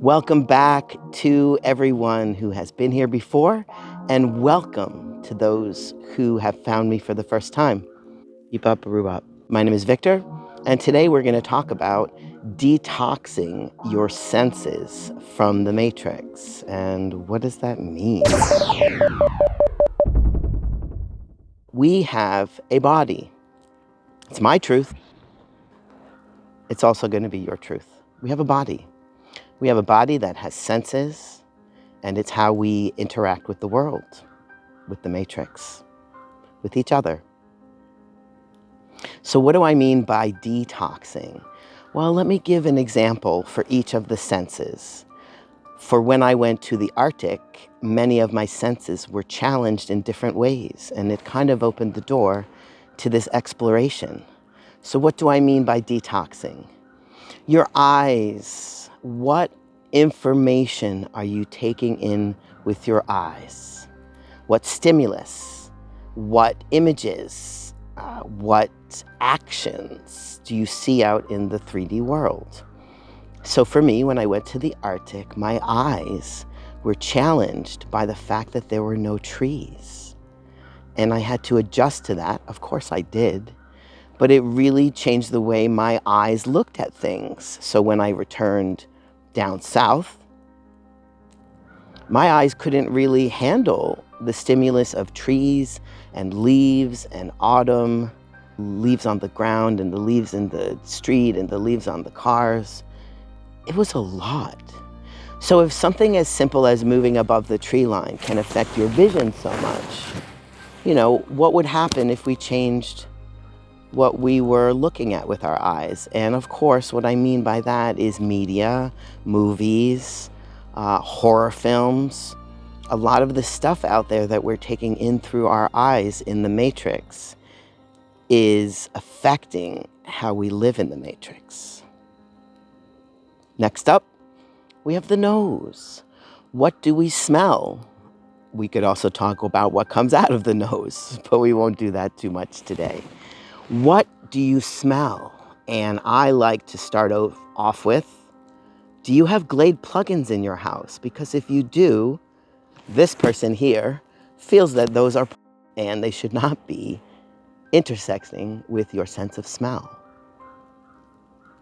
Welcome back to everyone who has been here before, and welcome to those who have found me for the first time. Keep up, Rubop. My name is Victor, and today we're going to talk about detoxing your senses from the matrix. And what does that mean? We have a body. It's my truth. It's also going to be your truth. We have a body. We have a body that has senses, and it's how we interact with the world, with the matrix, with each other. So what do I mean by detoxing? Well, let me give an example for each of the senses. For when I went to the Arctic, many of my senses were challenged in different ways, and it kind of opened the door to this exploration. So what do I mean by detoxing? Your eyes. What information are you taking in with your eyes? What stimulus? What images? What actions do you see out in the 3D world? So for me, when I went to the Arctic, my eyes were challenged by the fact that there were no trees. And I had to adjust to that. Of course I did. But it really changed the way my eyes looked at things. So when I returned down south, my eyes couldn't really handle the stimulus of trees and leaves and autumn, leaves on the ground and the leaves in the street and the leaves on the cars. It was a lot. So if something as simple as moving above the tree line can affect your vision so much, what would happen if we changed what we were looking at with our eyes? And of course, what I mean by that is media, movies, horror films. A lot of the stuff out there that we're taking in through our eyes in the matrix is affecting how we live in the matrix. Next up, we have the nose. What do we smell? We could also talk about what comes out of the nose, but we won't do that too much today. What do you smell? And I like to start off with, do you have Glade plugins in your house? Because if you do, this person here feels that those are, and they should not be intersecting with your sense of smell.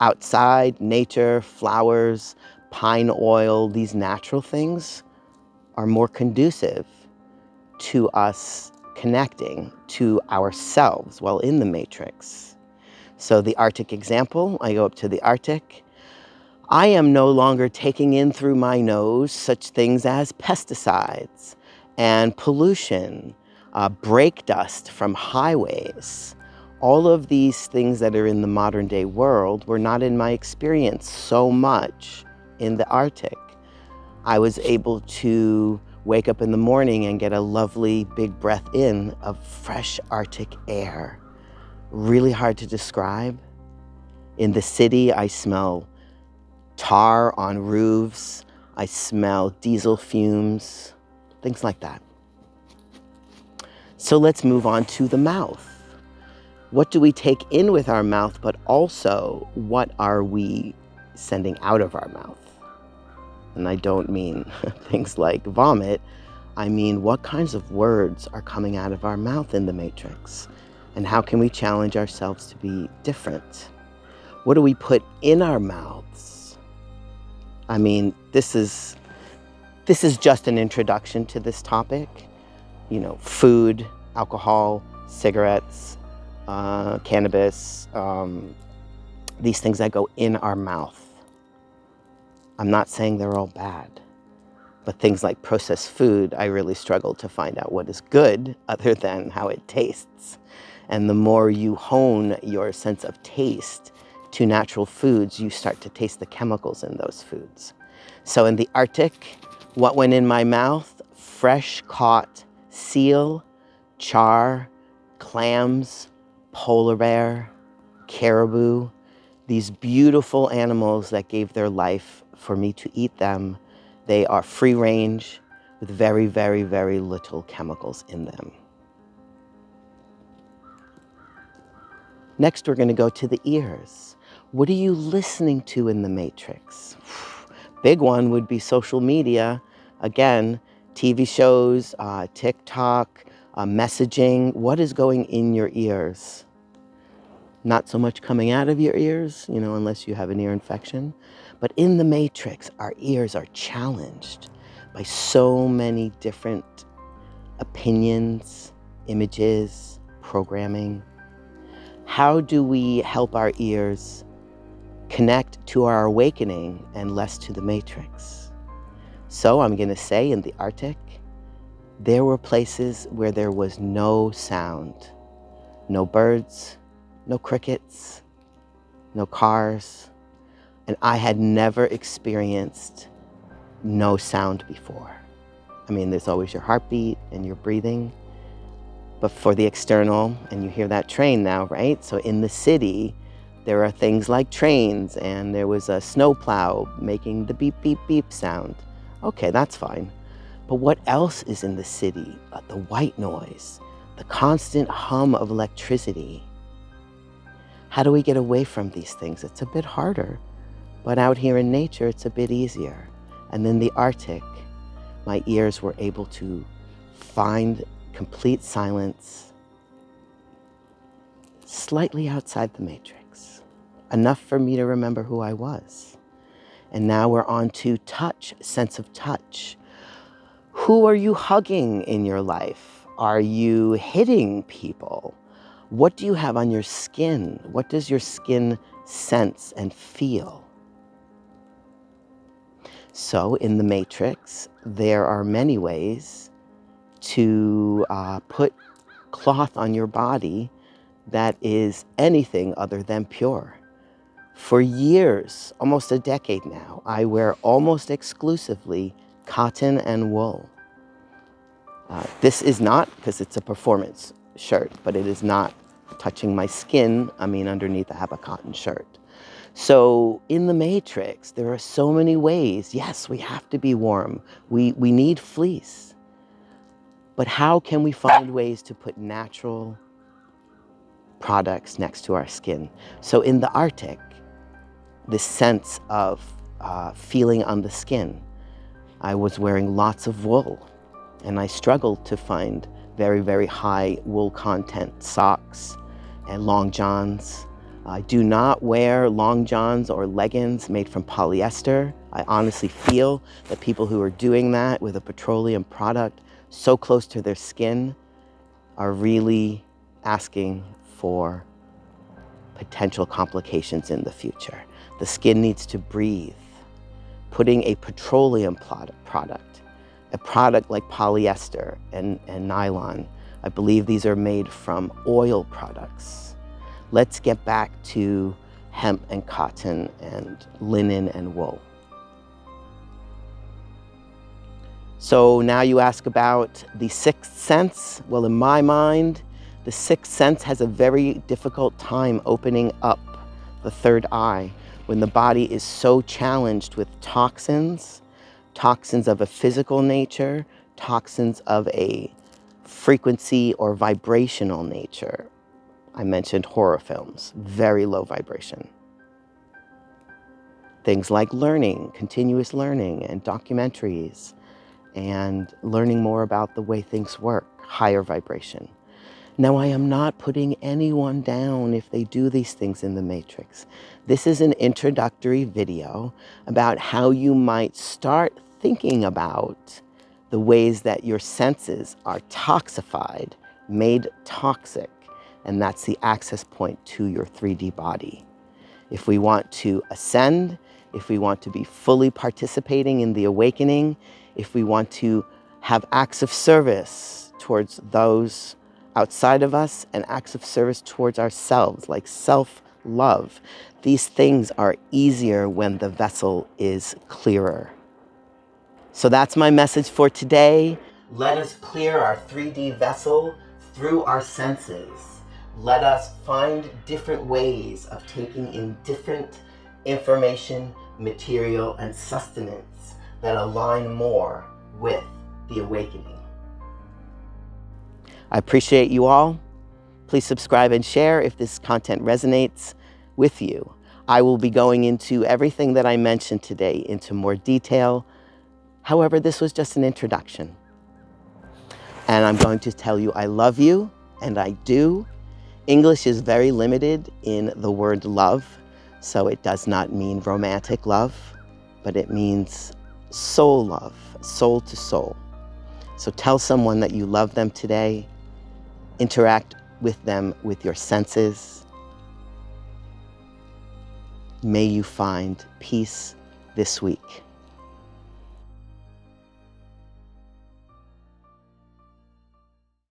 Outside, nature, flowers, pine oil, these natural things are more conducive to us connecting to ourselves while in the matrix. So the Arctic example, I go up to the Arctic. I am no longer taking in through my nose such things as pesticides and pollution, brake dust from highways. All of these things that are in the modern day world were not in my experience so much in the Arctic. I was able to wake up in the morning and get a lovely big breath in of fresh Arctic air. Really hard to describe. In the city, I smell tar on roofs. I smell diesel fumes, things like that. So let's move on to the mouth. What do we take in with our mouth, but also what are we sending out of our mouth? And I don't mean things like vomit. I mean, what kinds of words are coming out of our mouth in the matrix? And how can we challenge ourselves to be different? What do we put in our mouths? I mean, this is just an introduction to this topic. Food, alcohol, cigarettes, cannabis, these things that go in our mouth. I'm not saying they're all bad, but things like processed food, I really struggle to find out what is good other than how it tastes. And the more you hone your sense of taste to natural foods, you start to taste the chemicals in those foods. So in the Arctic, what went in my mouth? Fresh caught seal, char, clams, polar bear, caribou, these beautiful animals that gave their life for me to eat them. They are free range with very, very, very little chemicals in them. Next, we're going to go to the ears. What are you listening to in the matrix? Big one would be social media. Again, TV shows, TikTok, messaging. What is going in your ears? Not so much coming out of your ears, unless you have an ear infection. But in the matrix, our ears are challenged by so many different opinions, images, programming. How do we help our ears connect to our awakening and less to the matrix? So I'm going to say in the Arctic, there were places where there was no sound, no birds, no crickets, no cars, and I had never experienced no sound before. I mean, there's always your heartbeat and your breathing, but for the external, and you hear that train now, right? So in the city, there are things like trains, and there was a snowplow making the beep, beep, beep sound. Okay, that's fine. But what else is in the city? The white noise, the constant hum of electricity. How do we get away from these things? It's a bit harder, but out here in nature, it's a bit easier. And in the Arctic, my ears were able to find complete silence, slightly outside the matrix, enough for me to remember who I was. And now we're on to touch, sense of touch. Who are you hugging in your life? Are you hitting people? What do you have on your skin? What does your skin sense and feel? So in the matrix, there are many ways to put cloth on your body that is anything other than pure. For years, almost a decade now, I wear almost exclusively cotton and wool. This is not, because it's a performance shirt, but it is not touching my skin. I mean, underneath I have a cotton shirt. So in the matrix, there are so many ways. Yes, we have to be warm. We need fleece. But how can we find ways to put natural products next to our skin? So in the Arctic, this sense of feeling on the skin, I was wearing lots of wool, and I struggled to find very, very high wool content socks and long johns. I do not wear long johns or leggings made from polyester. I honestly feel that people who are doing that with a petroleum product so close to their skin are really asking for potential complications in the future. The skin needs to breathe. Putting a petroleum product, a product like polyester and nylon, I believe these are made from oil products. Let's get back to hemp and cotton and linen and wool. So now you ask about the sixth sense. Well, in my mind, the sixth sense has a very difficult time opening up the third eye when the body is so challenged with toxins, toxins of a physical nature, toxins of a frequency or vibrational nature. I mentioned horror films, very low vibration. Things like learning, continuous learning, and documentaries, and learning more about the way things work, higher vibration. Now, I am not putting anyone down if they do these things in the matrix. This is an introductory video about how you might start thinking about the ways that your senses are toxified, made toxic, and that's the access point to your 3D body. If we want to ascend, if we want to be fully participating in the awakening, if we want to have acts of service towards those outside of us and acts of service towards ourselves, like self-love, these things are easier when the vessel is clearer. So that's my message for today. Let us clear our 3D vessel through our senses. Let us find different ways of taking in different information, material, and sustenance that align more with the awakening. I appreciate you all. Please subscribe and share if this content resonates with you. I will be going into everything that I mentioned today into more detail. However, this was just an introduction. And I'm going to tell you I love you, and I do. English is very limited in the word love, so it does not mean romantic love, but it means soul love, soul to soul. So tell someone that you love them today. Interact with them with your senses. May you find peace this week.